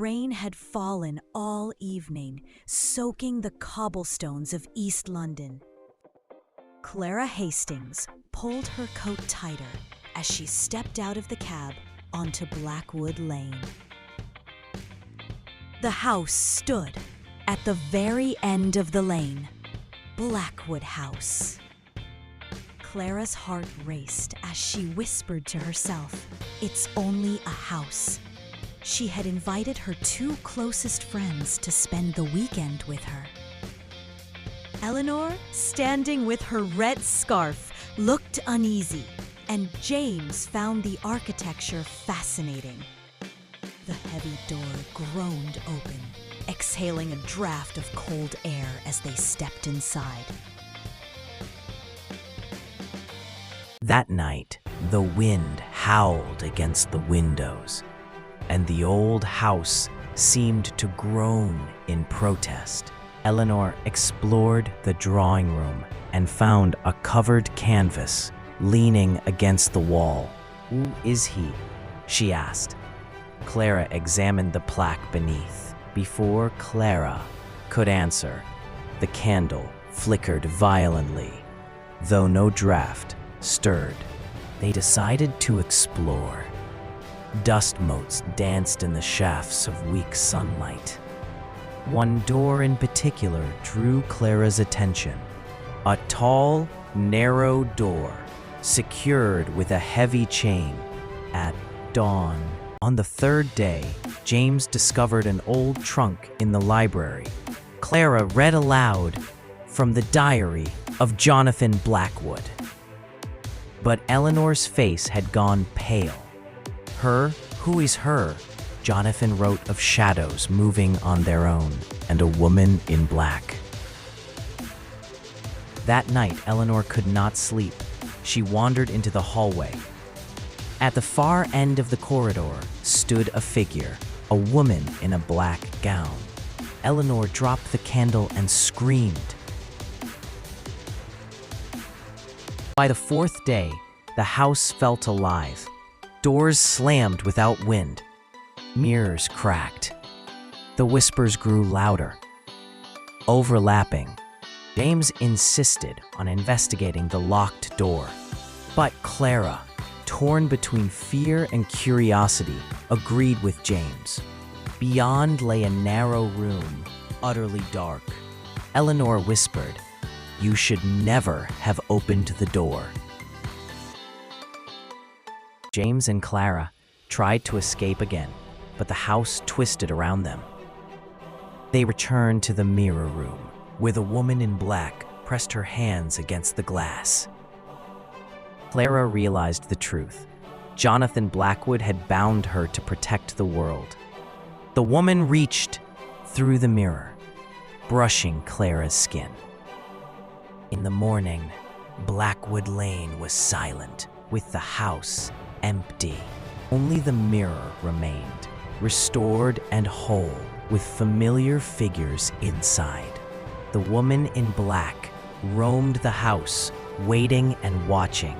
rain had fallen all evening, soaking the cobblestones of East London. Clara Hastings pulled her coat tighter as she stepped out of the cab onto Blackwood Lane. The house stood at the very end of the lane, Blackwood House. Clara's heart raced as she whispered to herself, "It's only a house." She had invited her two closest friends to spend the weekend with her. Eleanor, standing with her red scarf, looked uneasy, and James found the architecture fascinating. The heavy door groaned open, exhaling a draft of cold air as they stepped inside. That night, the wind howled against the windows, and the old house seemed to groan in protest. Eleanor explored the drawing room and found a covered canvas leaning against the wall. "Who is he?" she asked. Clara examined the plaque beneath. Before Clara could answer, the candle flickered violently. Though no draft stirred, they decided to explore. Dust motes danced in the shafts of weak sunlight. One door in particular drew Clara's attention. A tall, narrow door, secured with a heavy chain. At dawn, on the third day, James discovered an old trunk in the library. Clara read aloud from the diary of Jonathan Blackwood. But Eleanor's face had gone pale. "Her, who is her?" Jonathan wrote of shadows moving on their own and a woman in black. That night, Eleanor could not sleep. She wandered into the hallway. At the far end of the corridor stood a figure, a woman in a black gown. Eleanor dropped the candle and screamed. By the fourth day, the house felt alive. Doors slammed without wind. Mirrors cracked. The whispers grew louder, overlapping. James insisted on investigating the locked door. But Clara, torn between fear and curiosity, agreed with James. Beyond lay a narrow room, utterly dark. Eleanor whispered, "You should never have opened the door." James and Clara tried to escape again, but the house twisted around them. They returned to the mirror room, where the woman in black pressed her hands against the glass. Clara realized the truth. Jonathan Blackwood had bound her to protect the world. The woman reached through the mirror, brushing Clara's skin. In the morning, Blackwood Lane was silent, with the house empty. Only the mirror remained, restored and whole, with familiar figures inside. The woman in black roamed the house, waiting and watching.